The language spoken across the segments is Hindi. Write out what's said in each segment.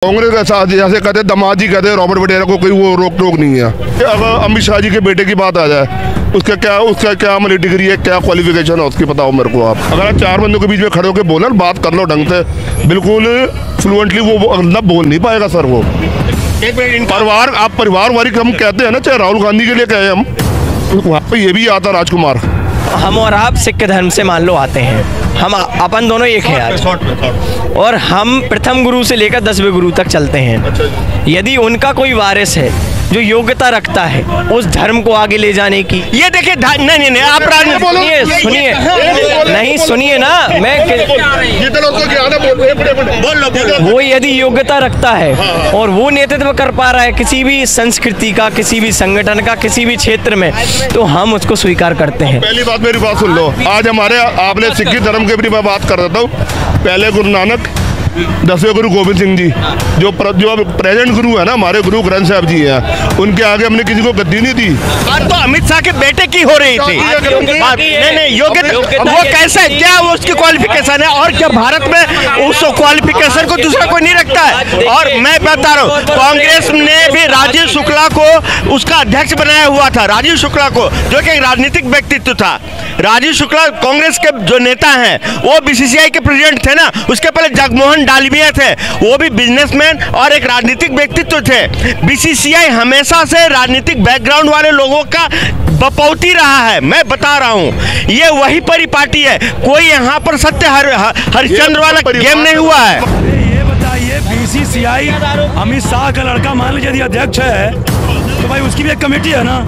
कांग्रेस का साथ जैसे कहते दामाद जी कहते रॉबर्ट वडेरा को कोई वो रोक टोक नहीं है। अगर अमित शाह जी के बेटे की बात आ जाए उसका क्या मतलब डिग्री है, क्या क्वालिफिकेशन है उसकी बताओ मेरे को। आप अगर चार बंदों के बीच में खड़े होकर बोलो बात कर लो ढंग से, बिल्कुल फ्लुएंटली वो ना बोल नहीं पाएगा सर। वो परिवार आप परिवार वारी हम कहते हैं ना, चाहे राहुल गांधी के लिए कहे हम, वहाँ पे ये भी आता राजकुमार। हम और आप सिख धर्म से मान लो आते हैं, हम अपन दोनों एक हैं आज, और हम प्रथम गुरु से लेकर 10वें गुरु तक चलते हैं। यदि उनका कोई वारिस है जो योग्यता रखता है उस धर्म को आगे ले जाने की, ये देखिए नहीं आप सुनिए नहीं सुनिए ना, मैं वो यदि योग्यता रखता है और वो नेतृत्व कर पा रहा है किसी भी संस्कृति का, किसी भी संगठन का, किसी भी क्षेत्र में, तो हम उसको स्वीकार करते हैं। पहली बात मेरी बात सुन लो, आज हमारे आपने सिख धर्म के भी मैं बात कर देता हूँ। पहले गुरु नानक, 10वें गुरु गोविंद सिंह जी, जो प्रेजेंट गुरु है ना हमारे गुरु ग्रंथ साहब जी हैं, उनके आगे हमने किसी को गद्दी नहीं दी। बात तो अमित शाह के बेटे की हो रही थी। नहीं योग्यता वो कैसे, क्या वो उसकी क्वालिफिकेशन है, और क्या भारत में उस क्वालिफिकेशन को दूसरा कोई नहीं रखता है। और मैं बता रहा हूँ, कांग्रेस ने भी राजीव शुक्ला को उसका अध्यक्ष बनाया हुआ था, राजीव शुक्ला को, जो कि एक राजनीतिक व्यक्तित्व था। राजीव शुक्ला कांग्रेस के जो नेता हैं, वो बीसीसीआई के प्रेसिडेंट थे ना, उसके पहले जगमोहन डालमिया थे, वो भी बिजनेसमैन और एक राजनीतिक व्यक्तित्व थे। बीसीसीआई हमेशा से राजनीतिक बैकग्राउंड वाले लोगों का बपौती रहा है। मैं बता रहा हूँ, ये वही पार्टी है, कोई यहाँ पर सत्य हरिश्चंद्र वाला गेम नहीं हुआ है। ये बताइए, बीसीसीआई अमित शाह का लड़का मान लीजिए यदि अध्यक्ष है तो भाई उसकी भी एक कमेटी है ना,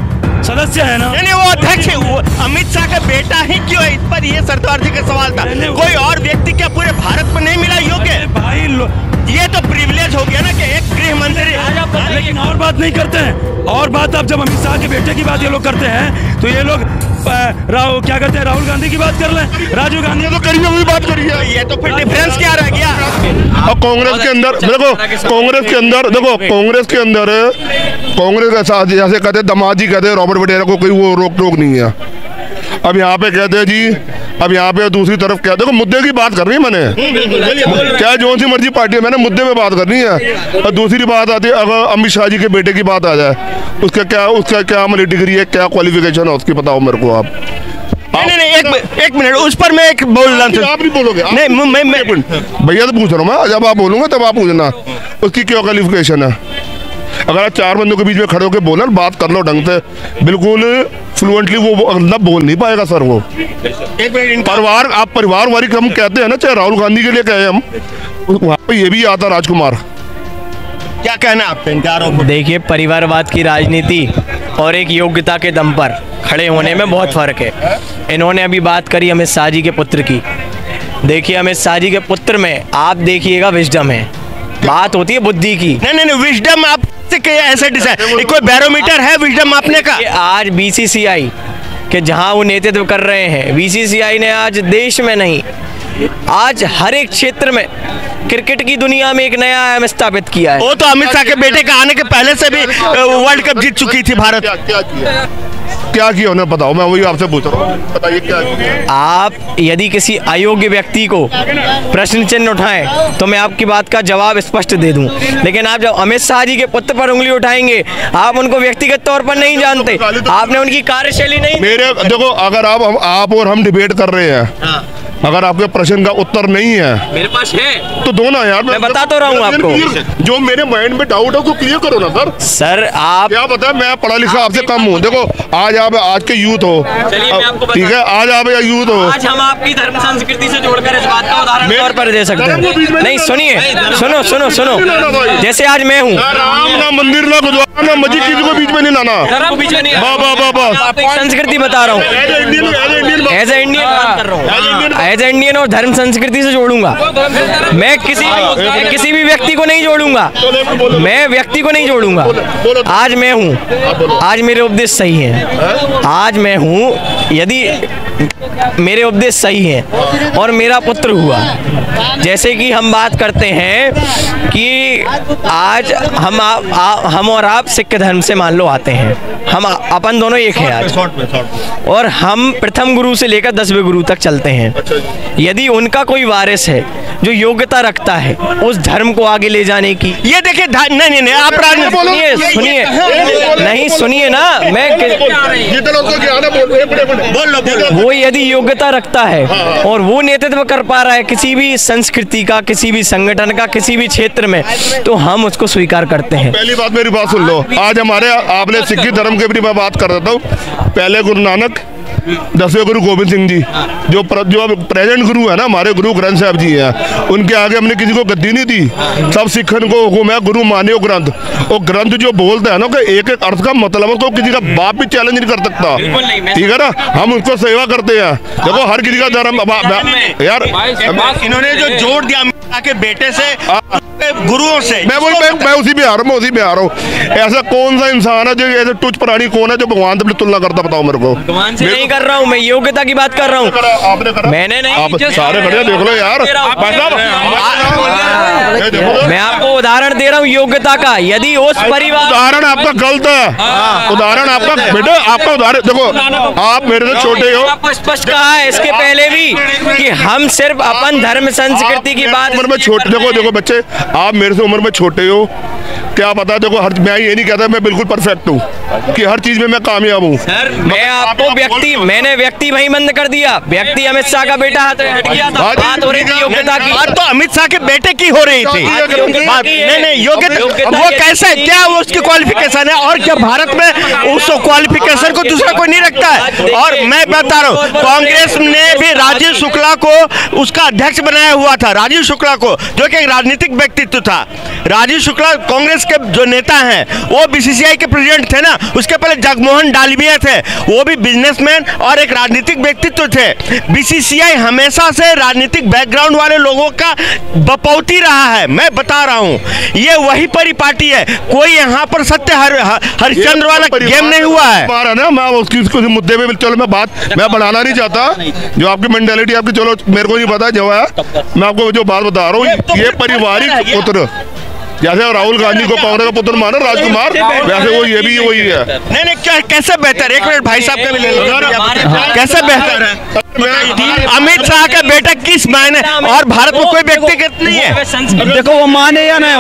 सदस्य है ना। नहीं वो अध्यक्ष है, वो अमित शाह का बेटा ही क्यों है, इस पर ये सरदार जी का सवाल था। कोई और व्यक्ति क्या पूरे भारत में नहीं मिला योग्य भाई? ये तो प्रिविलेज हो गया ना कि एक गृह मंत्री। लेकिन और बात नहीं करते हैं, और बात आप जब अमित शाह के बेटे की बात ये लोग करते हैं तो ये लोग क्या करते हैं, राहुल गांधी की बात कर लें, राजीव गांधी तो करिए भी बात करिए। ये तो फिर डिफरेंस क्या रह गया। अब कांग्रेस के अंदर देखो, कांग्रेस के अंदर कांग्रेस का साथ जैसे कहते दामाद जी कहते रॉबर्ट वडेरा को कोई वो रोक टोक नहीं है। अब यहाँ पे कहते हैं जी, अब यहाँ पे दूसरी तरफ क्या, देखो मुद्दे की बात करनी है मैंने, क्या जो सी मर्जी पार्टी है, मैंने मुद्दे में बात करनी है। और दूसरी बात आती है, अगर अमित शाह जी के बेटे की बात आ जाए उसका क्या मतलब डिग्री है, क्या क्वालिफिकेशन है उसकी बताओ मेरे को। आप नहीं एक मिनट, उस पर मैं एक बोल रहा हूँ। आप नहीं बोलोगे? नहीं मैं भैया तो पूछ रहा हूँ मैं, जब आप बोलूंगा तब आप पूछना उसकी क्या क्वालिफिकेशन है। अगर आप चार बंदों के बीच में खड़े होकर बोलो बात कर लो ढंग से, बिल्कुल फ्लुएंटली वो ना बोल नहीं पाएगा सर। वो परिवार आप परिवार वारी हम कहते हैं ना, चाहे राहुल गांधी के लिए कहे हम, वहाँ पे ये भी आता राजकुमार। क्या कहना आप? देखिए, परिवारवाद की राजनीति और एक योग्यता के दम पर खड़े होने में बहुत फर्क है। इन्होंने अभी बात करी अमित शाह जी के पुत्र की। देखिए, अमित शाह जी के पुत्र में आप देखिएगा विजडम है, बात होती है बुद्धि की। नहीं विजडम आप ऐसे डिसाइड, कोई बैरोमीटर है विजडम मापने का? आज बीसीसीआई के जहां वो नेतृत्व कर रहे हैं, बीसीसीआई ने आज देश में नहीं, आज हर एक क्षेत्र में क्रिकेट की दुनिया में एक नया आयाम स्थापित किया है। वो तो अमित शाह के बेटे का आने के पहले से भी वर्ल्ड कप जीत चुकी थी भारत। क्या किया उन्हें बताओ, मैं वही आपसे पूछ रहा हूँ, बताइए क्या किया? आप यदि किसी अयोग्य व्यक्ति को प्रश्न चिन्ह उठाएं तो मैं आपकी बात का जवाब स्पष्ट दे दूं, लेकिन आप जब अमित शाह जी के पुत्र पर उंगली उठाएंगे, आप उनको व्यक्तिगत तौर पर नहीं जानते, आपने उनकी कार्यशैली नहीं। मेरे देखो, अगर आप और हम डिबेट कर रहे हैं, अगर आपके प्रश्न का उत्तर नहीं है मेरे पास है तो दो ना यार, मैं बता तो रहा हूँ आपको। जो मेरे माइंड में डाउट है उसको क्लियर करो ना सर। सर आप क्या पता, मैं पढ़ा लिखा आपसे कम हूँ। देखो आज आप आज के यूथ हो, ठीक है, आज आप यूथ हो, आज हम आपकी धर्म संस्कृति से जोड़कर इस बात का उदाहरण तौर पर दे सकते हैं। नहीं सुनिए, सुनो, जैसे आज मैं हूँ, राम ना मंदिर ना गुरुद्वारा ना मस्जिद, किसी को बीच में नहीं लाना। संस्कृति बता रहा हूँ, एज ए इंडियन बात कर रहा हूँ, एज ए इंडियन और धर्म संस्कृति से जोड़ूंगा। मैं किसी भी व्यक्ति को नहीं जोड़ूंगा, मैं व्यक्ति को नहीं जोड़ूंगा। आज मैं हूँ, आज मेरे उपदेश सही हैं, आज मैं हूँ, यदि मेरे उपदेश सही हैं और मेरा पुत्र हुआ, जैसे कि हम बात करते हैं कि आज हम और आप सिख धर्म से मान लो आते हैं, हम अपन दोनों एक हैं आज, और हम प्रथम गुरु से लेकर 10वें गुरु तक चलते हैं। यदि उनका कोई वारिस है जो योग्यता रखता है उस धर्म को आगे ले जाने की। ये देखिए नहीं आप सुनिए नहीं सुनिए ना, मैं वो यदि योग्यता रखता है और वो नेतृत्व कर पा रहा है किसी भी संस्कृति का, किसी भी संगठन का, किसी भी क्षेत्र में, तो हम उसको स्वीकार करते हैं। पहली बात मेरी बात सुन लो, आज हमारे आपने सिख धर्म के भी मैं बात कर देता हूँ। पहले गुरु नानक, 10वें गुरु गोविंद सिंह जी, जो प्रेजेंट गुरु है ना, हमारे गुरु ग्रंथ साहब जी हैं, उनके आगे हमने किसी को गद्दी नहीं दी। सब सिखन को हुक्म है गुरु मानियो ग्रंथ। और ग्रंथ जो बोलता है ना कि एक एक अर्थ का मतलब है, तो किसी का बाप भी चैलेंज नहीं कर सकता, ठीक है ना। हम उसको सेवा करते हैं। देखो हर किसी का धर्म यार, इन्होंने जो जोड़ दिया के बेटे से, गुरुओं से, मैं उसी में आ रहा हूँ। ऐसा कौन सा इंसान है जो ऐसे तुच्छ प्राणी कौन है जो भगवान से तुलना करता, बताओ मेरे को। भगवान से नहीं कर रहा हूँ मैं, योग्यता की बात कर रहा हूँ। आपने करा? मैंने नहीं। आप सारे खड़े देख लो यार, मैं आपको उदाहरण दे रहा हूँ योग्यता का। यदि उस परिवार, उदाहरण आपका गलत है, उदाहरण आपका बेटा, आपका उदाहरण देखो, आप मेरे से छोटे हो। आपको स्पष्ट कहा है इसके पहले भी कि हम सिर्फ अपन धर्म संस्कृति की बात। उम्र में छोटे, देखो बच्चे, आप मेरे से उम्र में छोटे हो, क्या पता। देखो मैं ये नहीं कहता मैं बिल्कुल परफेक्ट हूँ कि हर चीज में मैं कामयाब हूँ। मैं आपको मैंने व्यक्ति वही बंद कर दिया। व्यक्ति अमित शाह का बेटा हट गया था, बात हो रही थी योग्यता की। बात तो अमित शाह के बेटे की हो रही थी। नहीं योग्यता वो कैसे है, क्या वो उसकी क्वालिफिकेशन है, और क्या भारत में उस क्वालिफिकेशन को दूसरा कोई नहीं रखता है। और मैं बता रहा हूँ, कांग्रेस ने भी राजीव शुक्ला को उसका अध्यक्ष बनाया हुआ था। राजीव शुक्ला को, जो कि एक राजनीतिक व्यक्तित्व था। राजीव शुक्ला कांग्रेस के जो नेता हैं, वो बीसीसीआई के प्रेसिडेंट थे ना। उसके पहले जगमोहन डालमिया थे, वो भी बिजनेसमैन और एक राजनीतिक व्यक्तित्व थे। बीसीसीआई हमेशा से राजनीतिक बैकग्राउंड वाले लोगों का बपौती रहा है। मैं बता रहा हूँ, ये वही परिपाटी है। कोई यहाँ पर सत्य हरिश्चंद्र वाला गेम नहीं हुआ है ना। मैं उसकी मुद्दे पे चलो मैं बढ़ाना नहीं चाहता। जो आपकी मेंटालिटी आपकी, चलो मेरे को नहीं पता जो है, मैं आपको जो बात बता रहा हूँ, ये पारिवारिक पुत्र, जैसे राहुल गांधी को कांग्रेस का पुत्र माना राजकुमार, वैसे वो ये भी वही है। नहीं कैसे बेहतर, एक मिनट भाई साहब का भी ले लो, कैसे बेहतर है अमित शाह का बेटा किस मायने, और भारत में कोई व्यक्तिगत नहीं है। देखो वो माने या नहीं,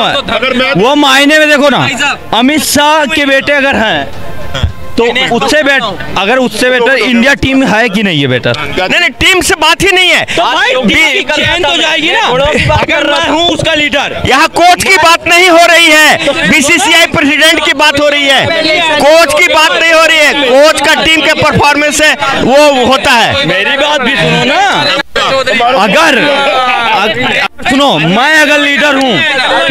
वो मायने में देखो ना, अमित शाह के बेटे अगर हैं तो उससे बेटर इंडिया टीम है कि नहीं है बेटर? नहीं टीम से बात ही नहीं है। तो भाई चैन तो जाएगी ना। अगर मैं हूँ उसका लीडर, यहाँ कोच की बात नहीं हो रही है, बीसीसीआई प्रेसिडेंट की बात हो रही है, कोच की बात नहीं हो रही है। कोच का टीम के परफॉर्मेंस से वो होता है। मेरी बात भी सुनो ना। अगर सुनो, मैं अगर लीडर हूँ,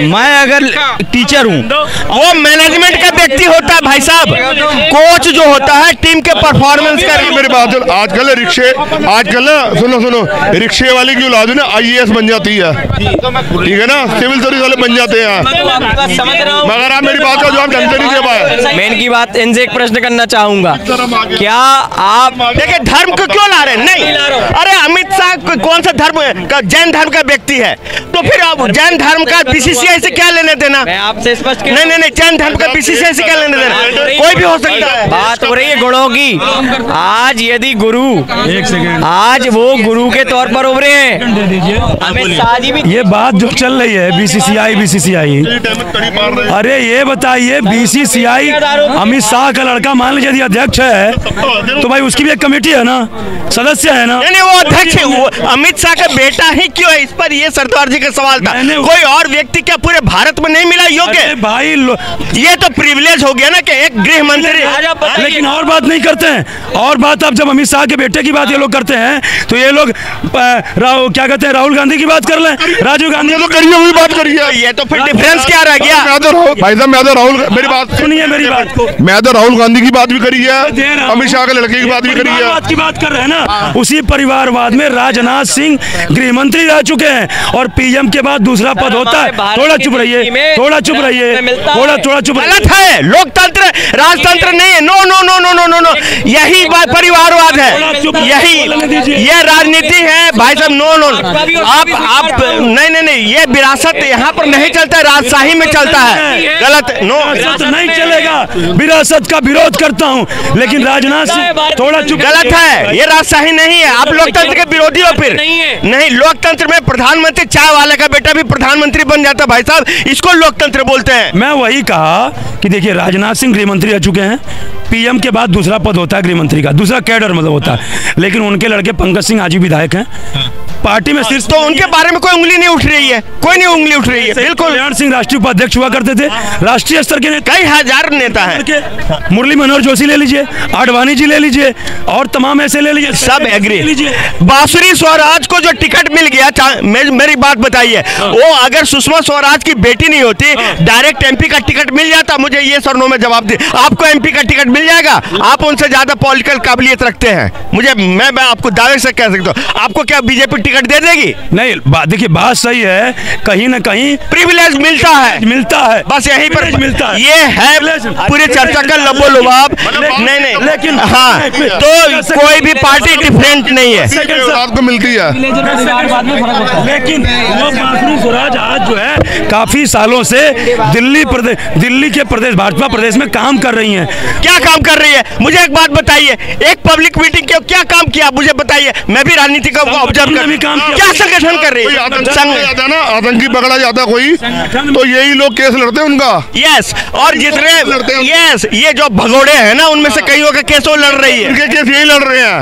मैं अगर टीचर हूँ, वो मैनेजमेंट का व्यक्ति होता है भाई साहब। कोच जो होता है टीम के परफॉर्मेंस का। मेरी बात आजकल सुनो रिक्शे वाले की औलाद ना IAS बन जाती है, ठीक है ना, सिविल सर्विस वाले बन जाते हैं। मगर आप मेरी बात का जवाब ढंग से नहीं दे पाए। मैं इनकी बात, इनसे एक प्रश्न करना चाहूंगा, क्या आप देखिए धर्म को क्यों ला रहे हैं? नहीं, अरे अमित शाह कौन सा धर्म का, जैन धर्म का व्यक्ति है, तो फिर अब जैन धर्म का बीसीसीआई से क्या लेने देना? मैं आपसे स्पष्ट नहीं जैन धर्म का बीसीसीआई से क्या लेने देना? कोई भी हो सकता है। बात हो रही है गुणों की। आज यदि गुरु, आज वो गुरु के तौर पर उभरे हैं, अमित शाह जी भी। ये बात जो चल रही है बीसीसीआई, अरे ये बताइए, बीसीसीआई अमित शाह का लड़का मान लीजिए यदि अध्यक्ष है, तो भाई उसकी भी एक कमेटी है ना, सदस्य है ना। नहीं वो अध्यक्ष है, वो अमित शाह का बेटा ही क्यों है? इस पर ये सरदार जी का सवाल था। कोई और व्यक्ति क्या पूरे भारत में नहीं मिला योग्य? भाई ये तो प्रिविलेज हो गया ना कि एक गृह मंत्री। लेकिन और बात नहीं करते हैं, और बात आप जब अमित शाह के बेटे की बात ये लोग करते हैं, तो ये लोग क्या कहते हैं, राहुल गांधी की बात कर लें, राजीव गांधी तो करिए, वही बात करिए। ये तो फिर डिफरेंस क्या रह गया? भाई साहब मैं तो राहुल, मेरी बात सुनिए, मेरी बात को, मैं तो राहुल गांधी की बात भी करी है, अमित शाह के लड़के की बात भी करी है। की बात कर रहे हैं ना, उसी परिवारवाद में राजनाथ सिंह गृह मंत्री रह चुके हैं, और पीएम के बाद दूसरा पद होता है। थोड़ा चुप रहिए, थोड़ा चुप गलत है, लोकतंत्र राजतंत्र नहीं है। No no no no no no no, यही परिवारवाद है, यही ये राजनीति है भाई साहब। नो नो, आप नहीं, ये विरासत यहाँ पर नहीं चलता है, राजशाही में चलता है। गलत, नो नहीं चलेगा। विरासत का विरोध करता हूँ, लेकिन राजनाथ सिंह थोड़ा चुप। गलत है, ये राजशाही नहीं है। आप लोकतंत्र के विरोधी हो फिर नहीं। लोकतंत्र में प्रधानमंत्री कि चाय वाले का बेटा भी प्रधानमंत्री बन जाता है भाई साहब, इसको लोकतंत्र बोलते हैं। मैं वही कहा कि देखिए राजनाथ सिंह गृह मंत्री रह चुके हैं, पीएम के बाद दूसरा पद होता है गृह मंत्री का, दूसरा कैडर मतलब होता है, लेकिन उनके लड़के पंकज सिंह आज भी विधायक हैं पार्टी में सिर्फ। तो उनके बारे में कोई उंगली नहीं उठ रही है, कोई नहीं उंगली उठ रही है। बिल्कुल, कल्याण सिंह राष्ट्रीय उपाध्यक्ष हुआ करते थे, राष्ट्रीय स्तर के कई हजार नेता हैं। मुरली मनोहर जोशी ले लीजिए, आडवाणी जी ले लीजिए, और तमाम ऐसे ले लीजिए, सब एग्री। बांसुरी स्वराज को जो टिकट मिल गया, मेरी बात बताइए, वो अगर सुषमा स्वराज की बेटी नहीं होती, डायरेक्ट एमपी का टिकट मिल जाता? मुझे ये सर नो में जवाब दे, आपको एमपी का टिकट मिल जाएगा? आप उनसे ज्यादा पॉलिटिकल काबिलियत रखते हैं, मुझे मैं आपको दावे से कह सकता हूँ। आपको क्या बीजेपी टिकट दे देगी? नहीं, देखिए बात सही है, कहीं ना कहीं प्रिविलेज मिलता है, बस यहीं पर मिलता है। ये है पूरी चर्चा का लबोलुबाब। नहीं, लेकिन हाँ, तो कोई भी पार्टी डिफरेंट नहीं है, आपको मिलती है। लेकिन वो बांसुरी स्वराज आज जो है काफी सालों से दिल्ली के प्रदेश भाजपा प्रदेश में काम कर रही हैं। क्या काम कर रही है? मुझे एक बात बताइए, एक पब्लिक मीटिंग के क्या काम किया मुझे बताइए। मैं भी राजनीति का ऑब्जर्व कर, क्या संगठन कर रही है? आतंकी पकड़ा जाता कोई तो यही लोग केस लड़ते हैं उनका। यस, और जितने यस ये जो भगोड़े हैं ना, उनमें से कईयों का केस वो लड़ रही है, इनके केस यही लड़ रहे हैं।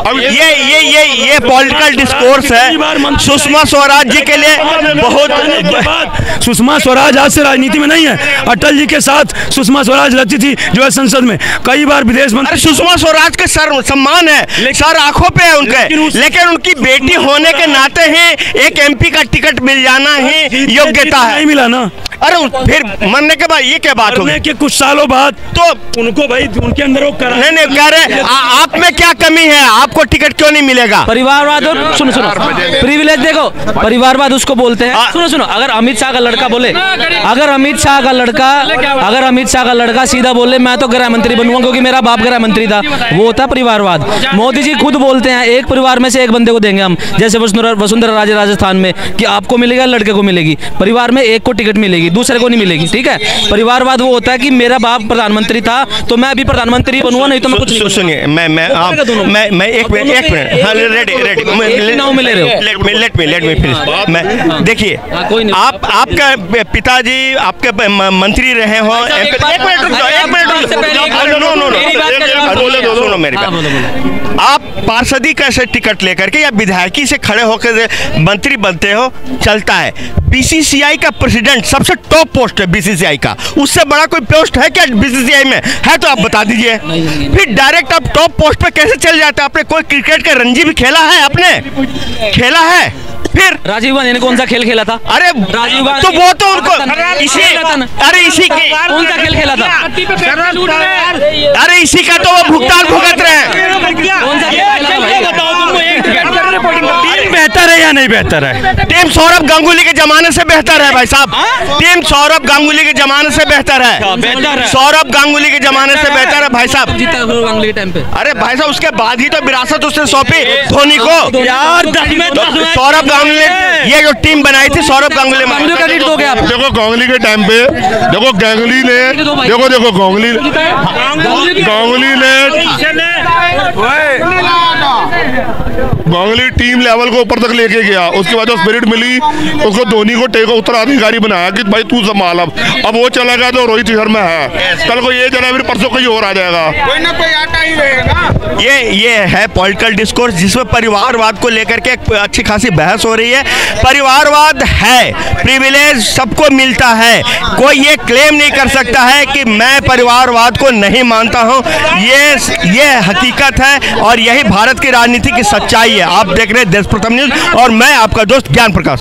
अब ये पॉलिटिकल डिस्कोर्स है सुषमा स्वराज जी के लिए बहुत। सुषमा स्वराज आज से राजनीति में नहीं है, अटल जी के साथ सुषमा स्वराज रहती थी जो है संसद में, कई बार विदेश मंत्री। सुषमा स्वराज के सर सम्मान है, सर आंखों पे है उनके, लेकिन उनकी बेटी होने के नाते ही एक एमपी का टिकट मिल जाना ही योग्यता है। नहीं मिला ना, अरे फिर मरने के बाद ये क्या बात होगी? के कुछ सालों बाद तो उनको भाई उनके अंदर वो करा नहीं कह रहे आप में क्या कमी है, आपको टिकट क्यों नहीं मिलेगा? परिवारवाद और सुनो प्रिविलेज देखो, परिवारवाद उसको बोलते हैं। सुनो अगर अमित शाह का लड़का बोले, अगर अमित शाह का लड़का सीधा बोले मैं तो गृह मंत्री बनूंगा क्योंकि मेरा बाप गृह मंत्री था, वो होता परिवारवाद। मोदी जी खुद बोलते हैं एक परिवार में से एक बंदे को देंगे हम, जैसे वसुंधरा राजे राजस्थान में कि आपको मिलेगा लड़के को मिलेगी, परिवार में एक को टिकट मिलेगी दूसरे को नहीं मिलेगी। ठीक है, परिवारवाद वो होता है कि मेरा बाप प्रधानमंत्री था तो मैं अभी प्रधानमंत्री बनूंगा, नहीं तो मैं कुछ। सुनिए मैं एक मिनट देखिए, आपका पिताजी आपके मंत्री रहे हो, सुनो मेरी बात, आप पार्षदी कैसे टिकट लेकर के या विधायकी से खड़े होकर मंत्री बनते हो, चलता है। बीसीसीआई का प्रेसिडेंट सबसे टॉप पोस्ट है बीसीसीआई का, उससे बड़ा कोई पोस्ट है क्या बीसीसीआई में? है तो आप बता दीजिए। फिर डायरेक्ट आप टॉप पोस्ट पे कैसे चल जाते? आपने कोई क्रिकेट का रणजी भी खेला है? आपने खेला है? फिर राजीव गांधी ने कौन सा खेल खेला था? अरे राजीव गांधी तो वो तो उनको इसी कौन सा खेल खेला था? अरे इसी का तो वो भुगतान भुगत रहे हैं। कौन सा खेल टीम बेहतर है या नहीं बेहतर है? टीम सौरभ गांगुली के जमाने से बेहतर है भाई साहब, टीम सौरभ गांगुली के जमाने से बेहतर है, सौरभ गांगुली के जमाने से बेहतर है भाई साहब। जीता गांगुली के टाइम पे। अरे भाई साहब उसके बाद ही तो विरासत उसने सौंपी धोनी को यार। सौरभ गांगुली ये जो टीम बनाई थी, सौरभ गांगुली क्रेडिट दोगे आप? देखो गांगुली के टाइम पे देखो गांगुली ने टीम लेवल को ऊपर तक लेके गया, उसके बाद जो स्पिरिट मिली उसको धोनी को टेक उत्तराधिकारी बनाया कि भाई तू संभाल। अब वो चला गया तो रोहित शर्मा है, कल को ये चला फिर परसों कोई और आ जाएगा, कोई ना कोई आता ही रहेगा। ये है पॉलिटिकल डिस्कोर्स जिसमें परिवारवाद को लेकर के अच्छी खासी बहस हो रही है। परिवारवाद है, प्रिविलेज सबको मिलता है, कोई ये क्लेम नहीं कर सकता है कि मैं परिवारवाद को नहीं मानता हूँ। ये हकीकत है और यही भारत की राजनीति की सच्चाई है। आप देख रहे हैं देश प्रथम न्यूज और मैं आपका दोस्त ज्ञान प्रकाश।